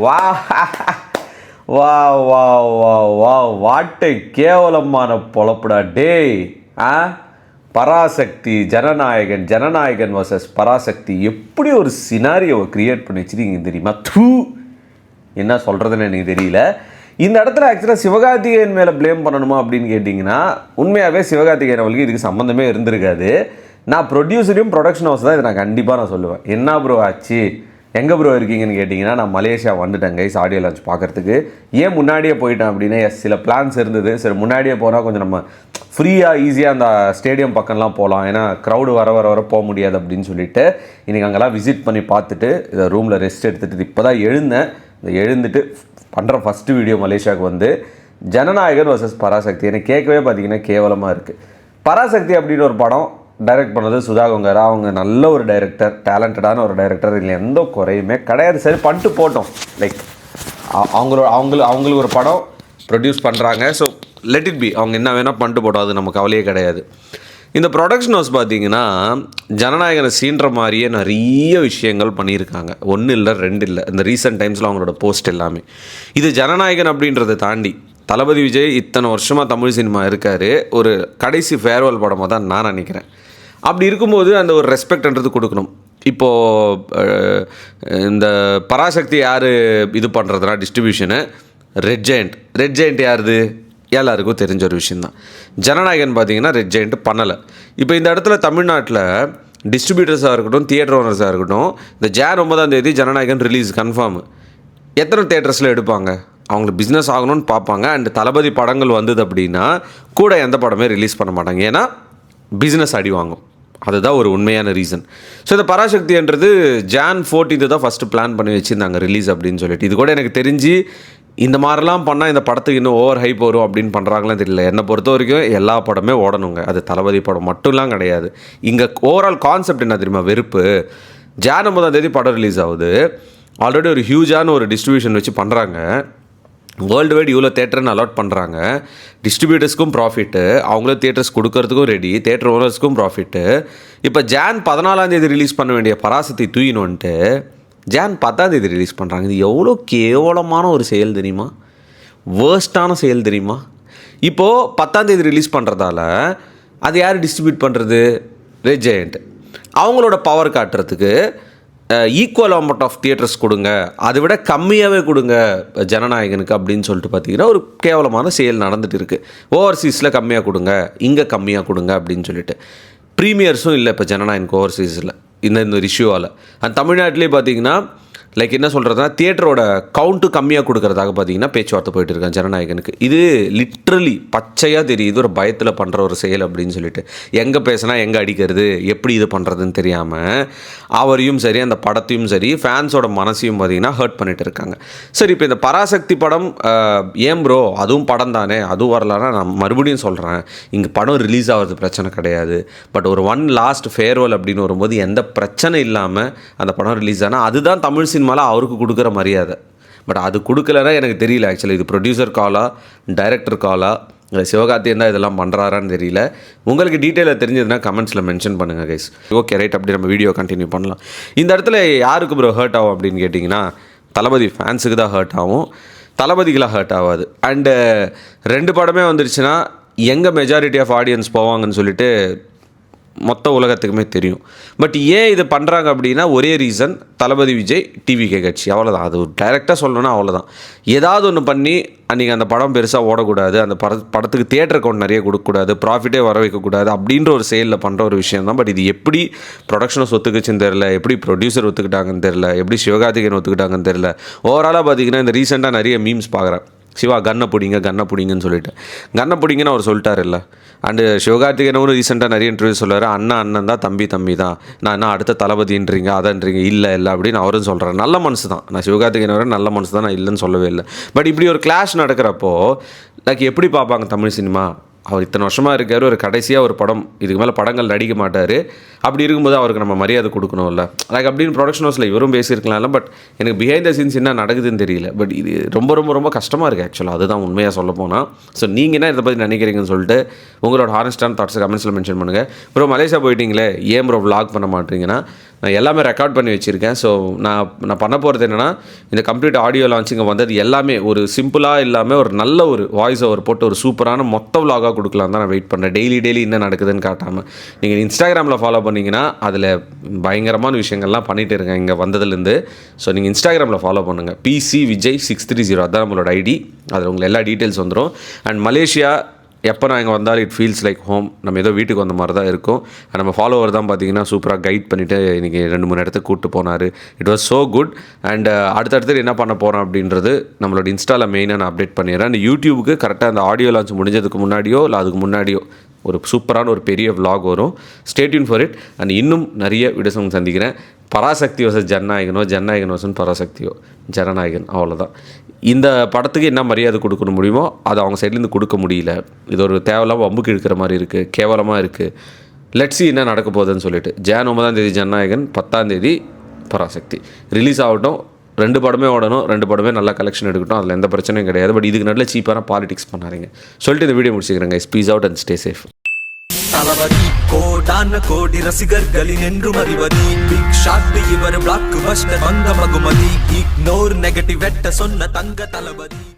வா வா வா வா வா வாட்டை கேவலமான பொழப்புடா டேய். பராசக்தி ஜனநாயகன் வர்சஸ் பராசக்தி எப்படி ஒரு சினாரியோவை கிரியேட் பண்ணி வச்சுருக்கீங்க தெரியுமா? என்ன சொல்கிறதுன்னு எனக்கு தெரியல. இந்த இடத்துல ஆக்சுவலாக சிவகார்த்திகேயன் மேலே ப்ளேம் பண்ணணுமா அப்படின்னு கேட்டிங்கன்னா, உண்மையாகவே சிவகார்த்திகேயன் அவளுக்கு இதுக்கு சம்மந்தமே இருந்திருக்காது. நான் ப்ரொடியூசரையும் ப்ரொடக்ஷன் ஹவுஸ் தான் இதை நான் கண்டிப்பாக சொல்லுவேன். என்ன ப்ரோ ஆச்சு, எங்கே ப்ரோ இருக்கீங்கன்னு கேட்டிங்கன்னா, நான் மலேசியா வந்துட்டேன் கைஸ் ஆடியோ லான்ச் பார்க்குறதுக்கு. ஏன் முன்னாடியே போயிட்டேன் அப்படின்னா, சில பிளான்ஸ் இருந்தது. சரி முன்னாடியே போனால் கொஞ்சம் நம்ம ஃப்ரீயாக ஈஸியாக அந்த ஸ்டேடியம் பக்கம்லாம் போகலாம், ஏன்னா க்ரௌடு வர வர போக முடியாது அப்படின்னு சொல்லிட்டு இன்றைக்கி அங்கெல்லாம் விசிட் பண்ணி பார்த்துட்டு இதை ரூமில் ரெஸ்ட் எடுத்துகிட்டு இப்போ தான் எழுந்துட்டு பண்ணுற ஃபஸ்ட்டு வீடியோ மலேசியாவுக்கு வந்து ஜனநாயகன் வர்சஸ் பராசக்தி. எனக்கு கேட்கவே பார்த்தீங்கன்னா கேவலமாக இருக்குது. பராசக்தி அப்படின்னு ஒரு படம் டைரக்ட் பண்ணது சுதா கொங்கரா. அவங்க நல்ல ஒரு டைரக்டர், டேலண்டடான ஒரு டைரக்டர், இல்லை எந்த குறையுமே கிடையாது. சரி பண்ணிட்டு போட்டோம். லைக் அவங்களுக்கு ஒரு படம் ப்ரொடியூஸ் பண்ணுறாங்க, ஸோ லெட் இட் பி. அவங்க என்ன வேணால் பண்ணிட்டு போட்டோம், அது நம்ம கவலையே கிடையாது. இந்த ப்ரொடக்ஷன் ஹவுஸ் பார்த்தீங்கன்னா ஜனநாயகனை சீன்ற மாதிரியே நிறைய விஷயங்கள் பண்ணியிருக்காங்க. 1 இல்லை 2 இல்லை, இந்த ரீசெண்ட் டைம்ஸில் அவங்களோட போஸ்ட் எல்லாமே. இது ஜனநாயகன் அப்படின்றத தாண்டி தளபதி விஜய் இத்தனை வருஷமாக தமிழ் சினிமா இருக்கார், ஒரு கடைசி ஃபேர்வெல் படமாக தான் நான் நினைக்கிறேன். அப்படி இருக்கும்போது அந்த ஒரு ரெஸ்பெக்ட்ன்றது கொடுக்கணும். இப்போது இந்த பராசக்தி யார் இது பண்ணுறதுனா டிஸ்ட்ரிபியூஷனு ரெட் ஜெயண்ட் யாருது எல்லாருக்கும் தெரிஞ்ச ஒரு விஷயந்தான். ஜனநாயகன் பார்த்தீங்கன்னா ரெட் ஜெயண்ட் பண்ணலை. இப்போ இந்த இடத்துல தமிழ்நாட்டில் டிஸ்ட்ரிபியூட்டர்ஸாக இருக்கட்டும், தியேட்டர் ஓனர்ஸாக இருக்கட்டும், இந்த Jan 9 ஜனநாயகன் ரிலீஸ் கன்ஃபார்மு. எத்தனை தியேட்டர்ஸில் எடுப்பாங்க? அவங்களுக்கு பிஸ்னஸ் ஆகணும்னு பார்ப்பாங்க. அண்ட் தளபதி படங்கள் வந்தது அப்படின்னா கூட எந்த படமே ரிலீஸ் பண்ண மாட்டாங்க, ஏன்னா பிஸ்னஸ் அடி வாங்கும். அதுதான் ஒரு உண்மையான ரீசன். ஸோ இந்த பராசக்தின்றது Jan 14 தான் ஃபஸ்ட்டு பிளான் பண்ணி வச்சுருந்தாங்க ரிலீஸ் அப்படின்னு சொல்லிட்டு. இது கூட எனக்கு தெரிஞ்சு இந்த மாதிரிலாம் பண்ணால் இந்த படத்துக்கு இன்னும் ஓவர் ஹைப் வரும் அப்படின்னு பண்ணுறாங்களே தெரியல. என்னை பொறுத்த வரைக்கும் எல்லா படமே ஓடணுங்க, அது தளபதி படம் மட்டும்லாம் கிடையாது. இங்கே ஓவரால் கான்செப்ட் என்ன தெரியுமா? வெறுப்பு. Jan 9 படம் ரிலீஸ் ஆகுது, ஆல்ரெடி ஒரு ஹியூஜான ஒரு டிஸ்ட்ரிபியூஷன் வச்சு பண்ணுறாங்க, வேர்ல்டு வைட் இவ்வளோ தேட்டர்னு அலாட் பண்ணுறாங்க, டிஸ்ட்ரிபியூட்டர்ஸ்க்கும் ப்ராஃபிட்டு, அவங்களே தேட்டர்ஸ் கொடுக்கறதுக்கும் ரெடி, தேட்டர் ஓனர்ஸ்க்கும் ப்ராஃபிட்டு. இப்போ Jan 14 ரிலீஸ் பண்ண வேண்டிய பராசக்தி தூயினோன்ட்டு Jan 10 ரிலீஸ் பண்ணுறாங்க. இது எவ்வளோ கேவலமான ஒரு செயல் தெரியுமா? வேர்ஸ்டான செயல் தெரியுமா? இப்போது 10 ரிலீஸ் பண்ணுறதால அது யார் டிஸ்ட்ரிபியூட் பண்ணுறது? Red giant. அவங்களோட பவர் காட்டுறதுக்கு ஈக்குவல் அமௌண்ட் ஆஃப் தியேட்டர்ஸ் கொடுங்க, அதை விட கம்மியாகவே கொடுங்க ஜனநாயகனுக்கு அப்படின்னு சொல்லிட்டு பார்த்தீங்கன்னா ஒரு கேவலமான செயல் நடந்துகிட்டு இருக்குது. ஓவர்சீஸில் கம்மியாக கொடுங்க, இங்கே கம்மியாக கொடுங்க அப்படின்னு சொல்லிட்டு. ப்ரீமியர்ஸும் இல்லை இப்போ ஜனநாயகனுக்கு ஓவர்சீஸில் இந்த ஒரு இஷ்யூவால். அந்த தமிழ்நாட்டிலே பார்த்தீங்கன்னா லைக் என்ன சொல்கிறதுனா தியேட்டரோட கவுண்ட்டு கம்மியாக கொடுக்குறதாக பார்த்தீங்கன்னா பேச்சுவார்த்தை போயிட்டு இருக்காங்க ஜனநாயகனுக்கு. இது லிட்ரலி பச்சையாக தெரியுது ஒரு பயத்தில் பண்ணுற ஒரு செயல் அப்படின்னு சொல்லிட்டு. எங்கே பேசினா எங்கே அடிக்கிறது, எப்படி இது பண்ணுறதுன்னு தெரியாமல் அவரையும் சரி அந்த படத்தையும் சரி ஃபேன்ஸோட மனசையும் பார்த்தீங்கன்னா ஹர்ட் பண்ணிட்டு இருக்காங்க. சரி, இப்போ இந்த பராசக்தி படம் ஏன் ப்ரோ அதுவும் படம் தானே, அதுவும் வரலான்னா நான் மறுபடியும் சொல்கிறேன், இங்கே படம் ரிலீஸ் ஆகிறது பிரச்சனை கிடையாது. பட் ஒரு லாஸ்ட் ஃபேர்வெல் அப்படின்னு வரும்போது எந்த பிரச்சனை இல்லாமல் அந்த படம் ரிலீஸ் ஆனால் அதுதான் தமிழ் சினிமாவில் அவருக்கு கொடுக்குற மரியாதை. பட் அது கொடுக்கலன்னா எனக்கு தெரியல. ஆக்சுவலி இது ப்ரொடியூசர் காலா, டைரக்டர் காலா, இல்லை சிவகார்த்திகேயன் தான் இதெல்லாம் பண்ணுறாரான்னு தெரியல. உங்களுக்கு டீட்டெயிலாக தெரிஞ்சதுன்னா கமெண்ட்ஸில் மென்ஷன் பண்ணுங்கள் கைஸ். ஓகே ரைட், அப்படி நம்ம வீடியோ கண்டினியூ பண்ணலாம். இந்த இடத்துல யாருக்கு ப்ரோ ஹர்ட் ஆகும் அப்படின்னு கேட்டிங்கன்னா தளபதி ஃபேன்ஸுக்கு தான் ஹர்ட் ஆகும், தளபதிக்கெலாம் ஹர்ட் ஆகாது. அண்டு 2 படமே வந்துருச்சுன்னா எங்கே மெஜாரிட்டி ஆஃப் ஆடியன்ஸ் போவாங்கன்னு சொல்லிட்டு மொத்த உலகத்துக்குமே தெரியும். பட் ஏன் இது பண்ணுறாங்க அப்படின்னா ஒரே ரீசன், தளபதி விஜய் டிவிகே கட்சி, அவ்வளோதான். அது டைரெக்டாக சொல்லணும்னா அவ்வளோதான். ஏதாவது ஒன்று பண்ணி அன்றைக்கி அந்த படம் பெருசாக ஓடக்கூடாது, அந்த படத்துக்கு தியேட்டர் அக்கௌண்ட் நிறைய கொடுக்கக்கூடாது, ப்ராஃபிட்டே வர வைக்கக்கூடாது அப்படின்ற ஒரு செயலில் பண்ணுற ஒரு விஷயம் தான். பட் இது எப்படி ப்ரொடக்ஷனை ஒத்துக்குச்சுன்னு தெரில, எப்படி ப்ரொடியூசர் ஒத்துக்கிட்டாங்கன்னு தெரில, எப்படி சிவகார்த்திகேயன் ஒத்துக்கிட்டாங்கன்னு தெரில. ஓவராலாக பார்த்தீங்கன்னா இந்த ரீசெண்டாக நிறைய மீம்ஸ் பார்க்குறேன், சிவா கன்னை பிடிங்கன்னு சொல்லிட்டு. கன்னை பிடிங்கன்னு அவர் சொல்லிட்டார் இல்லை. அண்டு சிவகார்த்திகேயனும் ரீசெண்டாக நிறைய இன்டர்வியூ சொல்லுவார், அண்ணன் தான், தம்பி தான், நான் என்ன அடுத்த தளபதின்றீங்க அதன்றீங்க, இல்லை அப்படின்னு அவரும் சொல்கிறார். நல்ல மனசு தான், நான் சிவகார்த்திகேயன் வர நல்ல மனசு தான், நான் இல்லைன்னு சொல்லவே இல்லை. பட் இப்படி ஒரு கிளாஷ் நடக்கிறப்போ லைக் எப்படி பார்ப்பாங்க தமிழ் சினிமா? அவர் இத்தனை வருஷமாக இருக்கார், ஒரு கடைசியாக ஒரு படம், இதுக்கு மேலே படங்கள் நடிக்க மாட்டார். அப்படி இருக்கும்போது அவருக்கு நம்ம மரியாதை கொடுக்கணும்ல, லைக் அப்படின்னு ப்ரொடக்ஷன் ஹவுஸில் இவரும் பேசியிருக்கலாம்ல. பட் எனக்கு பிஹைண்ட் த சீன்ஸ் என்ன நடக்குதுன்னு தெரியல. பட் இது ரொம்ப ரொம்ப ரொம்ப கஷ்டமாக இருக்குது ஆக்சுவலாக, அதுதான் உண்மையாக சொல்ல போனால். ஸோ நீங்கள் என்ன இதை பற்றி நினைக்கிறீங்கன்னு சொல்லிட்டு உங்களோட ஹானஸ்டான தாட்ஸை கமெண்ட்ஸில் மென்ஷன் பண்ணுங்கள். ப்ரோ மலேசியா போயிட்டீங்களே ஏன் ப்ரோ vlog பண்ண மாட்டீங்கன்னா, நான் எல்லாமே ரெக்கார்ட் பண்ணி வச்சுருக்கேன். ஸோ நான் பண்ண போகிறது என்னென்னா, இந்த கம்ப்ளீட் ஆடியோ லான்ச்சிங்க வந்தது எல்லாமே ஒரு சிம்பிளாக இல்லாமல் ஒரு நல்ல ஒரு வாய்ஸ் ஓவர் போட்டு ஒரு சூப்பரான மொத்த விலாகாக கொடுக்கலாம் தான் நான் வெயிட் பண்ணுறேன். டெய்லி என்ன நடக்குதுன்னு காட்டாமல். நீங்கள் இன்ஸ்டாகிராமில் ஃபாலோ பண்ணிங்கன்னா அதில் பயங்கரமான விஷயங்கள்லாம் பண்ணிகிட்டு இருக்கேன் இங்கே வந்ததுலேருந்து. ஸோ நீங்கள் இன்ஸ்டாகிராமில் ஃபாலோ பண்ணுங்கள். PC Vijay630 அதான் நம்மளோட ஐடி. அதில் உங்களுக்கு எல்லா டீட்டெயில்ஸ் வந்துடும். அண்ட் மலேசியா எப்போ நான் இங்கே வந்தாலும் இட் ஃபீல்ஸ் லைக் ஹோம். நம்ம ஏதோ வீட்டுக்கு வந்த மாதிரி தான் இருக்கும். நம்ம ஃபாலோவர் தான் பார்த்தீங்கன்னா சூப்பராக கைட் பண்ணிவிட்டு இன்றைக்கி 2-3 இடத்துக்கு கூப்பிட்டு போனார். It was so good. And அடுத்தடுத்து என்ன பண்ண போகிறோம் அப்படின்றது நம்மளோட இன்ஸ்டாவில் மெயினாக நான் அப்டேட் பண்ணிடுறேன். அண்ட் யூடியூபுக்கு கரெக்டாக அந்த ஆடியோ லான்ச் முடிஞ்சதுக்கு முன்னாடியோ இல்லை அதுக்கு முன்னாடியோ ஒரு சூப்பரான ஒரு பெரிய விலாக் வரும். Stay tune for it. And இன்னும் நிறைய வீடியோஸ் உங்களுக்கு சந்திக்கிறேன். பராசக்தி வர்சஸ் ஜனநாயகன் வர்சஸ் பராசக்தியோ ஜனநாயகன், அவ்வளோதான். இந்த படத்துக்கு என்ன மரியாதை கொடுக்க முடியுமோ அதை அவங்க சைட்லேருந்து கொடுக்க முடியல. இது ஒரு தேவையில்லாமல் வம்புக்கு இழுக்கிற மாதிரி இருக்குது, கேவலமாக இருக்குது. லெட்ஸி என்ன நடக்க போகுதுன்னு சொல்லிட்டு. ஜான் 9 ஜனநாயகன், 10 பராசக்தி ரிலீஸ் ஆகட்டும். 2 படமே ஓடணும், 2 படமே நல்லா கலெக்ஷன் எடுக்கட்டும், அதில் எந்த பிரச்சனையும் கிடையாது. பட் இதுக்கு நல்ல சீப்பான பாலிடிக்ஸ் பண்ணாருங்க சொல்லிட்டு இந்த வீடியோ முடிச்சுக்கிறேங்க. Peace out and stay safe. Thalapathy கோடான கோடி ரசிகர்களின் என்றும் அறிவதி. பிக் ஷாட் இவர் பிளாக் பஸ்டர் வந்த மகுமதி. இக்னோர் நெகட்டிவ் வெட்ட சொன்ன தங்க தளபதி.